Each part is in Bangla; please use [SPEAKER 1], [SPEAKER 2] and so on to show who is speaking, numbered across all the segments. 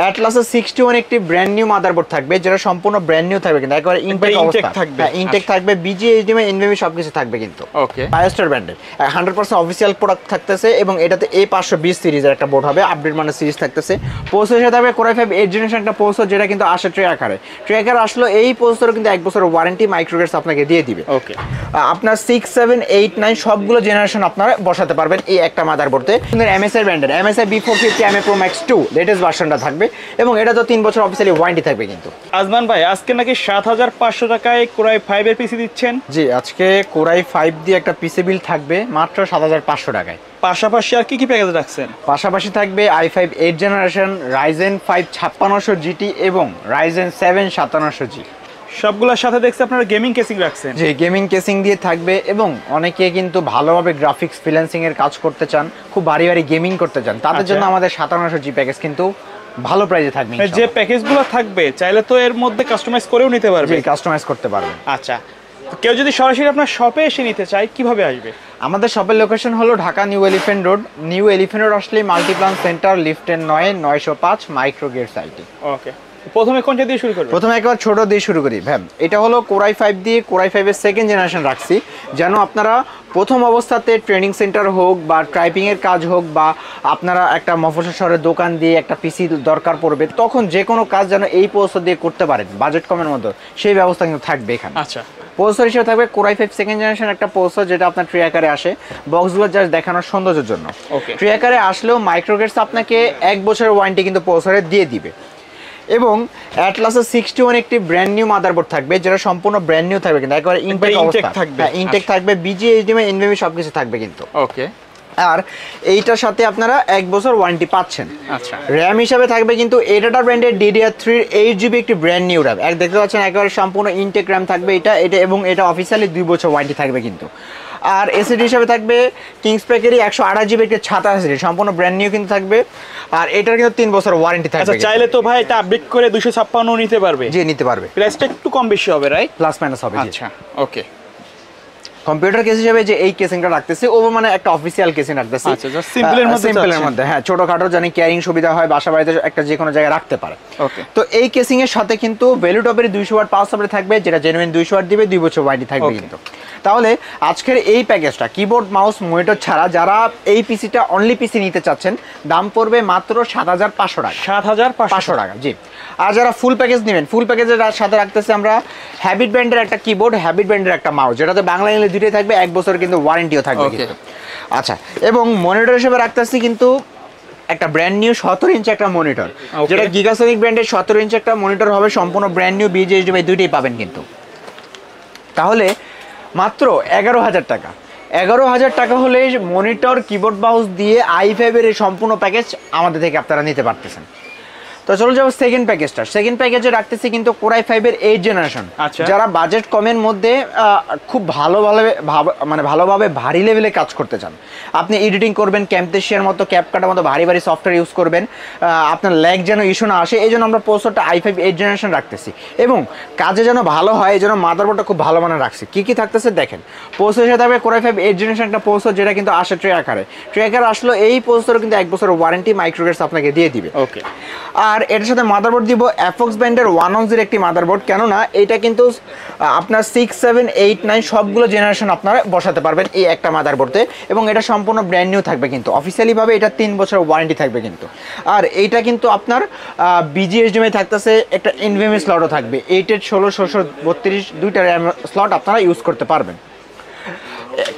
[SPEAKER 1] অ্যাটলাসের 61 একটি ব্র্যান্ড নিউ মাদারবোর্ড থাকবে, যেটা সম্পূর্ণ ব্র্যান্ড নিউ থাকবে কিন্তু একেবারে ইনটেক অবস্থা থাকবে। ইনটেক থাকবে, বিজি, এইচডিএমআই, এনভিএমই সবকিছু থাকবে কিন্তু।
[SPEAKER 2] ওকে,
[SPEAKER 1] ফায়ারস্টার ব্র্যান্ডের 100% অফিসিয়াল প্রোডাক্ট থাকতেছে এবং এটাতে A520 সিরিজের একটা বোর্ড হবে, আপডেট মানের সিরিজ থাকতেছে। প্রসেসর সাথে থাকবে Core i5 8th জেনারেশন একটা প্রসেসর, যেটা কিন্তু আসে ট্রে আকারে। ট্রে আকারে আসলে এই প্রসেসর কিন্তু 1 বছরের ওয়ারেন্টি মাইক্রোগেটস আপনাকে দিয়ে দিবে।
[SPEAKER 2] ওকে,
[SPEAKER 1] আপনার 6, 7, 8, 9 সবগুলো জেনারেশন আপনারা বসাতে পারবেন এই একটা মাদারবোর্ডে। MSI ব্র্যান্ডের MSI B450 MA Pro Max 2 latest ভার্সনটা থাকবে এবং এটা তো 3 বছর অফিসিয়ালি ওয়ারেন্টি থাকবে কিন্তু।
[SPEAKER 2] আজমান ভাই, আজকে নাকি 7500 টাকায় Core i5 এর পিসি দিচ্ছেন?
[SPEAKER 1] জি, আজকে Core i5 দিয়ে একটা পিসি বিল থাকবে মাত্র 7500 টাকায়।
[SPEAKER 2] পাশাপাশি আর কি কি প্যাকেজ রাখছেন?
[SPEAKER 1] পাশাপাশি থাকবে i5 8th generation, Ryzen 5 5600 GT এবং Ryzen 7 5700G।
[SPEAKER 2] সবগুলোর সাথে দেখছি আপনারা গেমিং কেসিং রাখছেন।
[SPEAKER 1] যে গেমিং কেসিং দিয়ে থাকবে এবং অনেকে কিন্তু ভালোভাবে গ্রাফিক্স ফ্রিল্যান্সিং এর কাজ করতে চান, খুব ভারী ভারী গেমিং করতে চান, তাদের জন্য আমাদের 5700G প্যাকেজ কিন্তু ভালো প্রাইসে থাকবে।
[SPEAKER 2] যে প্যাকেজগুলো থাকবে চাইলে তো এর মধ্যে কাস্টমাইজ করেও নিতে পারবে।
[SPEAKER 1] জি, কাস্টমাইজ করতে পারবেন।
[SPEAKER 2] আচ্ছা, কেউ যদি সরাসরি আপনার শপে এসে নিতে চায় কিভাবে আসবে?
[SPEAKER 1] আমাদের শপের লোকেশন হলো Dhaka new elephant road. New elephant road আসলে মাল্টিপ্লান সেন্টার, লিফটের 905 মাইক্রোগেট সাইটে।
[SPEAKER 2] ওকে, প্রথমে কোনটা দিয়ে শুরু করব?
[SPEAKER 1] প্রথমে একবার ছোট দিয়ে শুরু করি ভ্যাম। এটা হলো Core i5 দিয়ে Core i5 এর 2nd জেনারেশন রাখছি, যেন আপনারা প্রথম অবস্থাতে ট্রেনিং সেন্টার হোক বা টাইপিং এর কাজ হোক বা আপনারা একটা মফস্বল শহরের দোকান দিয়ে একটা পিসি দরকার পড়বে, তখন যে কোনো কাজ যেন এই প্রসেসর দিয়ে করতে পারেন বাজেট কমের মধ্যে, সেই ব্যবস্থা কিন্তু থাকবে এখানে।
[SPEAKER 2] আচ্ছা,
[SPEAKER 1] প্রসেসর হিসেবে থাকবে Core i5 2nd জেনারেশন একটা প্রসেসর, যেটা আপনার ট্রে আকারে আসে, বক্সগুলো জাস্ট দেখানোর সৌন্দর্যের জন্য। ট্রে আকারে আসলেও মাইক্রোগেটস আপনাকে 1 বছরের ওয়ারেন্টি কিন্তু প্রসেসরে দিয়ে দিবে। এবং অ্যাটলাসের 61 একটি ব্র্যান্ড নিউ মাদারবোর্ড থাকবে, যেটা সম্পূর্ণ ব্র্যান্ড নিউ থাকবে কিন্তু একেবারে ইনটেক অবস্থা থাকবে। ইনটেক থাকবে, বিজি, এইচডিএমআই, এনভিএমই সবকিছু থাকবে কিন্তু।
[SPEAKER 2] ওকে,
[SPEAKER 1] আর এইটার সাথে আপনারা 1 বছর ওয়ারেন্টি পাচ্ছেন।
[SPEAKER 2] আচ্ছা,
[SPEAKER 1] র্যাম হিসাবে থাকবে কিন্তু এডাটা ব্র্যান্ডের DDR3 8GB একটি ব্র্যান্ড নিউ র্যাম। দেখতে পাচ্ছেন একেবারে সম্পূর্ণ ইনটেক র্যাম থাকবে এটা এবং এটা অফিসিয়ালি 2 বছর ওয়ারেন্টি থাকবে কিন্তু। আর এসএসডি হিসাবে থাকবে কিংস প্যাকেরই 128GB একটি 66 এসএসডি, সম্পূর্ণ ব্র্যান্ড নিউ কিন্তু থাকবে। আর এটার কিন্তু 3 বছর ওয়ারেন্টি থাকবে।
[SPEAKER 2] আচ্ছা, চাইলে তো ভাই এটা আপডেট করে 256 নিতে পারবে?
[SPEAKER 1] জি, নিতে পারবে।
[SPEAKER 2] প্রাইসটা একটু কম বেশি হবে, রাইট?
[SPEAKER 1] প্লাস মাইনাস হবে।
[SPEAKER 2] আচ্ছা, ওকে।
[SPEAKER 1] কম্পিউটার কেস হিসেবে যে এই কেসিংটা রাখতেছি, ও মানে একটা অফিসিয়াল কেসিং রাখতেছি।
[SPEAKER 2] আচ্ছা, জাস্ট সিম্পলের মধ্যে,
[SPEAKER 1] হ্যাঁ, ছোটখাটো জানি ক্যারিং সুবিধা হয়, বাসা বাড়িতে একটা যে কোনো জায়গায় রাখতে পারে।
[SPEAKER 2] ওকে,
[SPEAKER 1] তো এই কেসিং এর সাথে কিন্তু ভ্যালু টপের 200 ওয়াট পাওয়ার সাপ্লাই থাকবে, যেটা জেনুইন 200 ওয়াট দিবে, 2 বছর ওয়ারেন্টি থাকবে কিন্তু। তাহলে আজকের এই প্যাকেজটা কিবোর্ড মাউস মনিটর ছাড়া যারা এই পিসিটা অনলি পিসি নিতে চাচ্ছেন, দাম পড়বে মাত্র 7500 টাকা।
[SPEAKER 2] 7500
[SPEAKER 1] টাকা, জি। আর যারা ফুল প্যাকেজ নেবেন, ফুল প্যাকেজের সাথে রাখতেছি আমরা হ্যাবিট ব্র্যান্ডের একটা কিবোর্ড, হ্যাবিট ব্র্যান্ডের একটা মাউস, যেটাতে বাংলা ইংলিশ দুটোই থাকবে, 1 বছর কিন্তু ওয়ারেন্টিও থাকবে কিন্তু। আচ্ছা, এবং মনিটর হিসেবে রাখতেছি কিন্তু একটা ব্র্যান্ড নিউ 17 ইঞ্চি একটা মনিটর, যেটা গিগাসনিক ব্র্যান্ডের 17 ইঞ্চি একটা মনিটর হবে, সম্পূর্ণ ব্র্যান্ড নিউ, বিজি, এইচডিএমআই দুইটাই পাবেন কিন্তু। তাহলে মাত্র 11000 টাকা। 11000 টাকা হলে মনিটর, কিবোর্ড মাউস দিয়ে i5 এর এই সম্পূর্ণ প্যাকেজ আমাদের থেকে আপনারা নিতে পারতেছেন। তো চলো যাবো সেকেন্ড প্যাকেজটা। সেকেন্ড প্যাকেজে রাখতেছি কিন্তু Core i5 এর 8th জেনারেশন। যারা বাজেট কমের মধ্যে খুব ভালোভাবে ভারী লেভেলে কাজ করতে চান, আপনি এডিটিং করবেন, ক্যামটেশিয়ার মতো, ক্যাপকাটের মতো ভারী ভারী সফটওয়্যার ইউজ করবেন, আপনার ল্যাগ যেন ইস্যু না আসে, এই জন্য আমরা প্রসেসরটা i5 8th জেনারেশন রাখতেছি এবং কাজে যেন ভালো হয়, এই জন্য মাদারবোর্ডটা খুব ভালো মানের রাখছি। কি কি থাকতেছে দেখেন। প্রসেসর হিসেবে থাকবে Core i5 8th জেনারেশন একটা প্রসেসর, যেটা কিন্তু আসে ট্রে আকারে। ট্রে আকারে আসলে এই প্রসেসর কিন্তু 1 বছরের ওয়ারেন্টি মাইক্রোগেটস আপনাকে দিয়ে দিবে।
[SPEAKER 2] ওকে,
[SPEAKER 1] আর এটার সাথে মাদারবোর্ড দিব অ্যাফক্স ব্র্যান্ডের 110 একটি মাদারবোর্ড, কেননা এটা কিন্তু আপনার 6, 7, 8, 9 সবগুলো জেনারেশন আপনারা বসাতে পারবেন এই একটা মাদারবোর্ডে এবং এটা সম্পূর্ণ ব্র্যান্ড নিউ থাকবে কিন্তু। অফিসিয়ালি ভাবে এটা 3 বছর ওয়ারেন্টি থাকবে কিন্তু। আর এইটা কিন্তু আপনার বিজি, এইচডিএমআই থাকতেছে, একটা এনভিএমই স্লটও থাকবে। 8 এর 16, 1632 দুইটা র্যাম স্লট আপনারা ইউজ করতে পারবেন।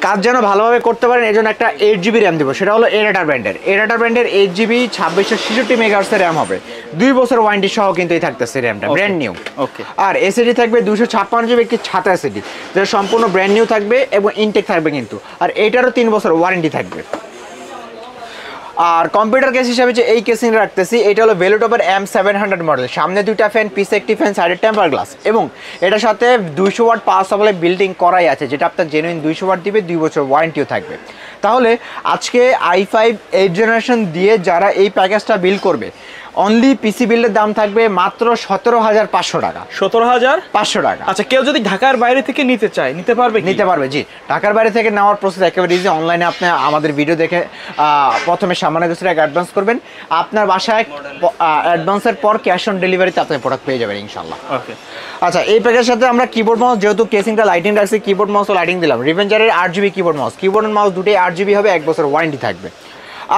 [SPEAKER 1] কাজ যেন ভালোভাবে করতে পারেন, এই জন্য একটা 8GB র্যাম দিব, সেটা হলো এডাটা ব্র্যান্ডের। 8GB 2666 মেগাহার্টজের র্যাম হবে, 2 বছর ওয়ারেন্টি সহ কিন্তু এই থাকতেছে র্যামটা, ব্র্যান্ড নিউ।
[SPEAKER 2] ওকে,
[SPEAKER 1] আর এসএসডি থাকবে 256GB একটি 66 এসএসডি, যেটা সম্পূর্ণ ব্র্যান্ড নিউ থাকবে এবং ইনটেক থাকবে কিন্তু। আর এটারও 3 বছর ওয়ারেন্টি থাকবে। আর কম্পিউটার কেস হিসাবে যে এই কেসিং রাখতেছি, এটা হলো ভেলোটপের M700 মডেল, সামনে 2টা ফ্যান, পিছে একটি ফ্যান, সাইডে টেম্পার গ্লাস এবং এটার সাথে 200 ওয়াট পাওয়ার সাপ্লাই বিল্ডিং করাই আছে, যেটা আপনার জেনুইন 200 ওয়াট দিবে, 2 বছর ওয়ারেন্টিও থাকবে। তাহলে আজকে i5 8th জেনারেশন দিয়ে যারা এই প্যাকেজটা বিল করবে, অনলি পিসি বিল্ডের দাম থাকবে মাত্র 17,500 টাকা।
[SPEAKER 2] 17,500
[SPEAKER 1] টাকা।
[SPEAKER 2] আচ্ছা, কেউ যদি ঢাকার বাইরে থেকে নিতে চায় নিতে পারবে?
[SPEAKER 1] নিতে পারবে, জি। ঢাকার বাইরে থেকে নেওয়ার প্রসেস একেবারে ইজি। অনলাইনে আপনি আমাদের ভিডিও দেখে প্রথমে সামান্য কিছু টাকা অ্যাডভান্স করবেন, আপনার বাসায় অ্যাডভান্সের পর ক্যাশ অন ডেলিভারিতে আপনি প্রোডাক্ট পেয়ে যাবেন ইনশাল্লাহ।
[SPEAKER 2] ওকে।
[SPEAKER 1] আচ্ছা, এই প্যাকের সাথে আমরা কিবোর্ড মাউস, যেহেতু কেসিংটা লাইটিং রাখছি, কিবোর্ড মাউসও লাইটিং দিলাম। রিভেঞ্জারের 8GB কিবোর্ড মাউস দুটোই 8GB হবে, 1 বছর ওয়ারেন্টি থাকবে।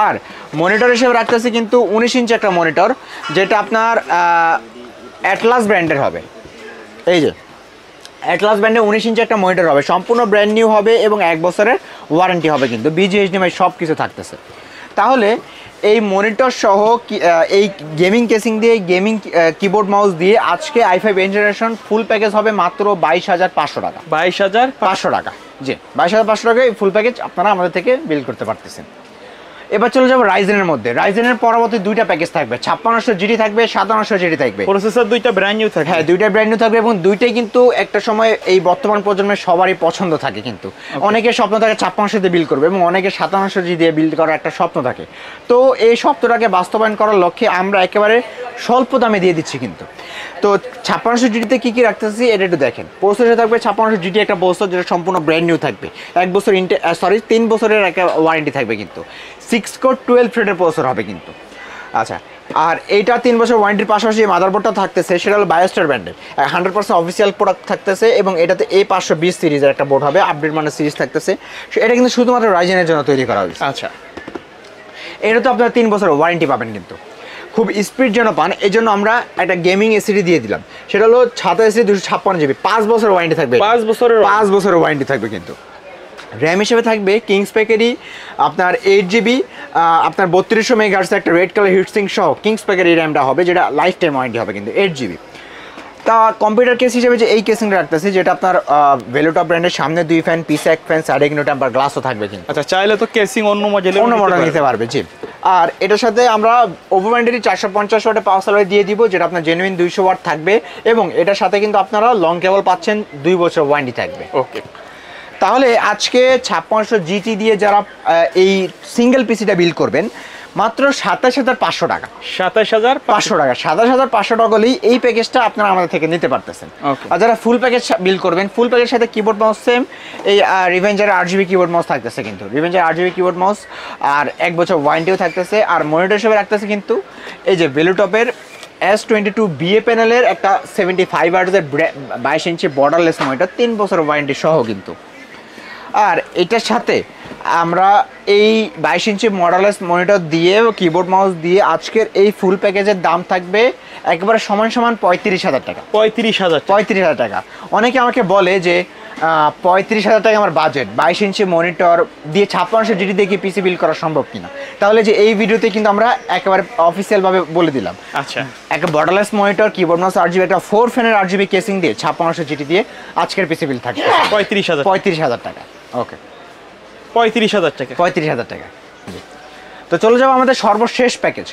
[SPEAKER 1] আর মনিটর হিসেবে রাখতেছি কিন্তু 19 ইঞ্চি একটা মনিটর, যেটা আপনার অ্যাটলাস ব্র্যান্ডের হবে। এই যে অ্যাটলাস ব্র্যান্ডের 19 ইঞ্চি একটা মনিটর হবে, সম্পূর্ণ ব্র্যান্ড নিউ হবে এবং 1 বছরের ওয়ারেন্টি হবে কিন্তু, BGHDMI সব কিছু থাকতেছে। তাহলে এই মনিটর সহ এই গেমিং কেসিং দিয়ে, গেমিং কিবোর্ড মাউস দিয়ে আজকে i5 জেনারেশন ফুল প্যাকেজ হবে মাত্র 22,500 টাকা।
[SPEAKER 2] 22,500
[SPEAKER 1] টাকা, জি। 22,500 টাকায় ফুল প্যাকেজ আপনারা আমাদের থেকে বিল করতে পারতেছেন। এবার চলে যাবো রাইজেনের মধ্যে। রাইজেনের পরবর্তী দুইটা প্যাকেজ থাকবে, 5600 জিডি থাকবে, 5700 জিডি থাকবে।
[SPEAKER 2] প্রসেসর দুইটা ব্র্যান্ড নিউ থাকবে।
[SPEAKER 1] হ্যাঁ, দুইটা ব্র্যান্ড নিউ থাকবে এবং দুইটাই কিন্তু একটা সময় এই বর্তমান প্রজন্মের সবারই পছন্দ থাকে কিন্তু। অনেকের স্বপ্ন থাকে 5600 দিয়ে বিল করবে এবং অনেকের 5700 জি দিয়ে বিল করার একটা স্বপ্ন থাকে। তো এই স্বপ্নটাকে বাস্তবায়ন করার লক্ষ্যে আমরা একেবারে স্বল্প দামে দিয়ে দিচ্ছি কিন্তু। তো 5600 জিডিতে কী কী রাখতেছি এটা একটু দেখেন। প্রসেসর থাকবে 5600 জিডি একটা প্রসেসর, যেটা সম্পূর্ণ ব্র্যান্ড নিউ থাকবে, 1 বছর 3 বছরের একটা ওয়ারেন্টি থাকবে কিন্তু। 6 কোর 12 থ্রেডের প্রসেসর হবে কিন্তু। আচ্ছা, আর এইটা 3 বছর ওয়ারেন্টির পাশাপাশি মাদারবোর্ডটা থাকতেছে, সেটা হলো বায়োস্টার ব্র্যান্ডের 100% অফিসিয়াল প্রোডাক্ট থাকতেছে এবং এটাতে A520 সিরিজের একটা বোর্ড হবে, আপডেট মানের সিরিজ থাকতেছে। এটা কিন্তু শুধুমাত্র রাইজেনের জন্য তৈরি করা হয়েছে।
[SPEAKER 2] আচ্ছা,
[SPEAKER 1] এটা তো আপনারা 3 বছর ওয়ারেন্টি পাবেন কিন্তু, খুব স্পিড যেন পান এই জন্য আমরা একটা গেমিং এসিডি দিয়ে দিলাম, সেটা হলো 27 256GB, 5 বছর ওয়ারেন্টি থাকবে। 5 বছরের ওয়ারেন্টি থাকবে কিন্তু। র্যাম হিসেবে থাকবে কিংস প্যাকেরই আপনার 8GB, আপনার 3200 মেগাহার্টজের একটা রেড কালার হিটসিং সহ কিংস প্যাকেরই র্যামটা হবে, যেটা লাইফ টাইম ওয়ারেন্টি হবে কিন্তু 8GB। তা কম্পিউটার কেস হিসেবে যে এই কেসিংটা রাখতেছি, যেটা আপনার ভেলোটপ ব্র্যান্ডের সামনে 2 ফ্যান, পিছে 1 ফ্যান, সাইডে কিন্তু টেম্পার গ্লাসও থাকবে কিন্তু।
[SPEAKER 2] আচ্ছা, চাইলে তো কেসিং অন্য মডেল
[SPEAKER 1] নিতে পারবে, জি। আর এটার সাথে আমরা ওভার ব্যান্ডেরই 450 ওয়াটের পাওয়ার সাপ্লাই দিয়ে দিব, যেটা আপনার জেনুইন 200 ওয়াট থাকবে এবং এটার সাথে কিন্তু আপনারা লং কেবল পাচ্ছেন, 2 বছর ওয়ারেন্টি থাকবে।
[SPEAKER 2] ওকে।
[SPEAKER 1] তাহলে আজকে 5600 জিটি দিয়ে যারা এই সিঙ্গেল পিসিটা বিল করবেন মাত্র 27,500 টাকা।
[SPEAKER 2] 27,500
[SPEAKER 1] টাকা, 27,500 টাকা হলেই এই প্যাকেজটা আপনারা আমাদের থেকে নিতে পারতেছেন। আর যারা ফুল প্যাকেজ বিল করবেন, ফুল প্যাকেজের সাথে কিবোর্ড মাউস সেম, এই রিভেঞ্জারের 8GB কিবোর্ড মাউস থাকতেছে কিন্তু, রিভেঞ্জার 8GB কিবোর্ড মাউস আর 1 বছর ওয়ারেন্টিও থাকতেছে। আর মনিটর হিসেবে রাখতেছে কিন্তু এই যে ভেলোটপের S22 BA প্যানেলের একটা 75 হার্টজের 22 ইঞ্চি বর্ডারলেস মনিটর, 3 বছর ওয়ারেন্টি সহ কিন্তু। আর এটার সাথে আমরা এই 22 ইঞ্চি মডেললেস মনিটর দিয়ে কিবোর্ড মাউস দিয়ে আজকের এই ফুল প্যাকেজের দাম থাকবে একেবারে সমান 35,000 টাকা। 35,000 টাকা। অনেকে আমাকে বলে যে 35,000 টাকা আমার বাজেট, 22 ইঞ্চি মনিটর দিয়ে 5600 জিডি দিয়ে কি পিসি বিল করা সম্ভব কিনা। তাহলে যে এই ভিডিওতে কিন্তু আমরা একেবারে অফিসিয়ালভাবে বলে দিলাম।
[SPEAKER 2] আচ্ছা,
[SPEAKER 1] একটা borderless monitor, keyboard mouse 8GB, একটা 4 ফ্যানের 8GB কেসিং দিয়ে 5600 জিডি দিয়ে আজকের পিসি বিল থাকবে 35,000 টাকা। ওকে,
[SPEAKER 2] 35,000 টাকা।
[SPEAKER 1] 35,000 টাকা। তো চলে যাবো আমাদের সর্বশেষ প্যাকেজ।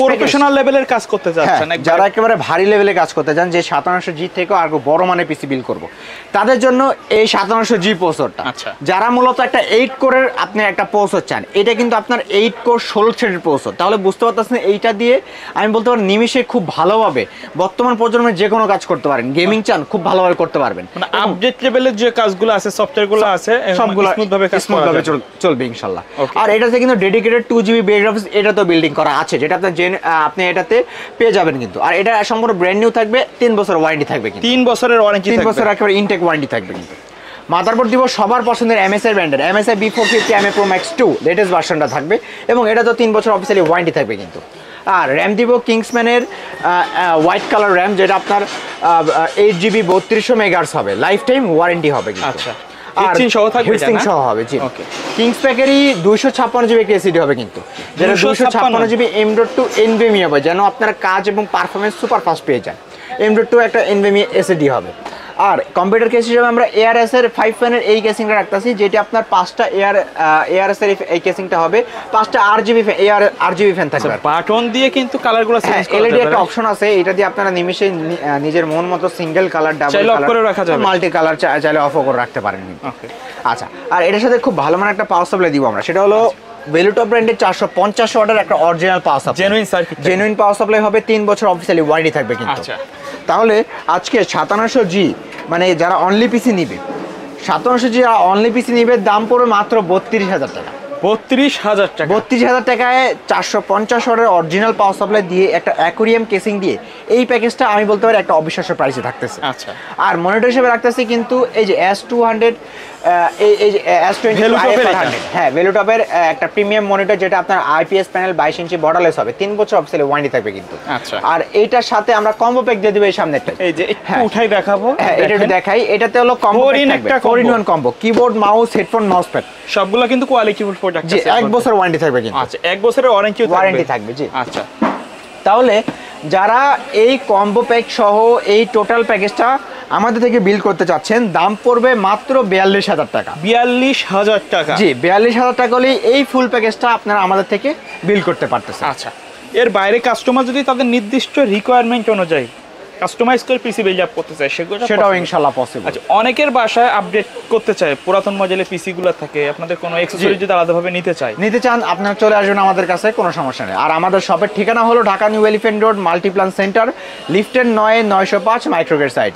[SPEAKER 2] প্রফেশনাল লেভেলের কাজ করতে যাচ্ছেন,
[SPEAKER 1] যারা একেবারে ভারী লেভেলে কাজ করতে চান, যে 5700G থেকে আর বড় মানের পিসি বিল করব, তাদের জন্য এই 5700G প্রসেসরটা।
[SPEAKER 2] আচ্ছা,
[SPEAKER 1] যারা মূলত একটা 8 কোরের আপনি একটা প্রসেসর চান, এটা কিন্তু আপনার 8 কোর 16 থ্রেডের প্রসেসর। তাহলে বুঝতে পারতেছেন এইটা দিয়ে আমি বলতে পারি নিমিষে খুব ভালোভাবে বর্তমান প্রজন্মের যে কোনো কাজ করতে পারেন। গেমিং চান, খুব ভালোভাবে করতে পারবেন।
[SPEAKER 2] মানে আপডেট লেভেলের যে কাজগুলো আছে, সফটওয়্যারগুলো আছে, সবগুলো স্মুথভাবে
[SPEAKER 1] চলবে ইনশাআল্লাহ। আর এটাতে কিন্তু ডেডিকেটেড 2GB বেস গ্রাফিক্স এটা তো বিল্ডিং করা আছে, যেটা আপনি এটাতে পেয়ে যাবেন কিন্তু। আর এটা সম্পূর্ণ ব্র্যান্ড নিউ থাকবে, 3 বছর ওয়ারেন্টি থাকবে কিন্তু।
[SPEAKER 2] 3 বছরের ওয়ারেন্টি,
[SPEAKER 1] 3 বছর একেবারে ইনটেক ওয়ারেন্টি থাকবে কিন্তু। মাদারবোর্ড দিব সবার পছন্দের MSI ব্র্যান্ডের MSI B450 MA Pro Max 2 latest ভার্সনটা থাকবে এবং এটা তো 3 বছর অফিসিয়ালি ওয়ারেন্টি থাকবে কিন্তু। আর র্যাম দিব কিংসম্যানের হোয়াইট কালার র্যাম, যেটা আপনার 8GB 3200 মেগাহার্টজ হবে, লাইফ টাইম ওয়ারেন্টি হবে কিন্তু।
[SPEAKER 2] আচ্ছা, হিটসিং সহ থাকবে,
[SPEAKER 1] হিটসিং সহ হবে, জি। ওকে, কিংস প্যাকেরই 256GB এসএসডি হবে কিন্তু, যেটা 256GB M.2 NVMe হবে, যেন আপনার কাজ এবং পারফরম্যান্স সুপার ফাস্ট পেয়ে যায়। M.2 একটা NVMe এসএসডি হবে। আর কম্পিউটার কেস হিসেবে আমরা ARS এর 5 ফ্যানের এই কেসিংটা রাখতেছি, যেটা আপনার 5টা ARS এর এই কেসিংটা হবে, 5টা RGB ফ্যান থাকবে।
[SPEAKER 2] বাটন দিয়ে কিন্তু কালারগুলো চেঞ্জ করা যাবে,
[SPEAKER 1] LED একটা অপশন আছে, এটা দিয়ে আপনারা নিমেষে নিজের মন মতো single colour, double colour, multi colour চাইলে অফ করে রাখতে পারেন।
[SPEAKER 2] ওকে,
[SPEAKER 1] আচ্ছা, আর এটার সাথে খুব ভালো মানের একটা পাওয়ার সাপ্লাই দিব আমরা, সেটা হলো ভেলুটপ ব্র্যান্ডের 450 ওয়াটের একটা original power supply, genuine power supply হবে, 3 বছর অফিসিয়ালি ওয়ারেন্টি থাকবে কিন্তু।
[SPEAKER 2] আচ্ছা,
[SPEAKER 1] তাহলে আজকে 5700G মানে যারা অনলি পিসি নিবে, 5700G যারা অনলি পিসি নিবে, দাম পড়বে মাত্র 32,000 টাকা।
[SPEAKER 2] 32,000 টাকা।
[SPEAKER 1] 32,000 টাকায় 450 ওয়াটের অরিজিনাল পাওয়ার সাপ্লাই দিয়ে একটা অ্যাকোরিয়াম কেসিং দিয়ে এই প্যাকেজটা আমি বলতে পারি একটা অবিশ্বাস্য প্রাইসে থাকতেছে।
[SPEAKER 2] আচ্ছা,
[SPEAKER 1] আর মনিটর হিসেবে রাখতেছি কিন্তু এই যে S200, এই যে S20 হ্যাঁ ভেলুটপের একটা প্রিমিয়াম মনিটর, যেটা আপনার IPS প্যানেল 22 ইঞ্চি বর্ডারলেস হবে, 3 বছর অফিসিয়ালি ওয়ারেন্টি থাকবে কিন্তু।
[SPEAKER 2] আচ্ছা,
[SPEAKER 1] আর এইটার সাথে আমরা কম্বো প্যাক দিয়ে দিব এই সামনেটা,
[SPEAKER 2] এই যে একটু উঠাই দেখাবো।
[SPEAKER 1] হ্যাঁ এটা একটু দেখাই, এটাতে হলো কম্বো প্যাক থাকবে, 4-in-1 combo, keyboard, mouse, headphone, mouse pad,
[SPEAKER 2] সবগুলো কিন্তু কোয়ালিটি ফুল প্রোডাক্ট আছে।
[SPEAKER 1] জি 1 বছর ওয়ারেন্টি থাকবে কিন্তু।
[SPEAKER 2] আচ্ছা, 1 বছরের ওয়ারেন্টি
[SPEAKER 1] থাকবে জি।
[SPEAKER 2] আচ্ছা,
[SPEAKER 1] তাহলে যারা এই কম্বো প্যাক সহ এই টোটাল প্যাকেজটা আমাদের থেকে বিল করতে চাচ্ছেন, দাম পড়বে মাত্র 42,000 টাকা।
[SPEAKER 2] 42,000 টাকা।
[SPEAKER 1] জি 42,000 টাকা হলেই এই ফুল প্যাকেজটা আপনারা আমাদের থেকে বিল করতে পারতেছেন।
[SPEAKER 2] আচ্ছা, এর বাইরে কাস্টমার যদি তাদের নির্দিষ্ট রিকোয়ারমেন্ট অনুযায়ী কাস্টমাইজ করে পিসি বিল্ড আপ করতে চায়,
[SPEAKER 1] সেটাও ইনশাআল্লাহ পসিবল।
[SPEAKER 2] আচ্ছা, অনেকের বাসায় আপডেট করতে চায়, পুরাতন মডেলের পিসি গুলো থাকে, আপনাদের কোনো অ্যাকসেসরি যদি আলাদাভাবে নিতে চান,
[SPEAKER 1] আপনারা চলে আসবেন আমাদের কাছে, কোনো সমস্যা নেই। আর আমাদের শপের ঠিকানা হলো Dhaka new elephant road, Multiplan centre, লিফটের 9-905 মাইক্রোগেট সাইট।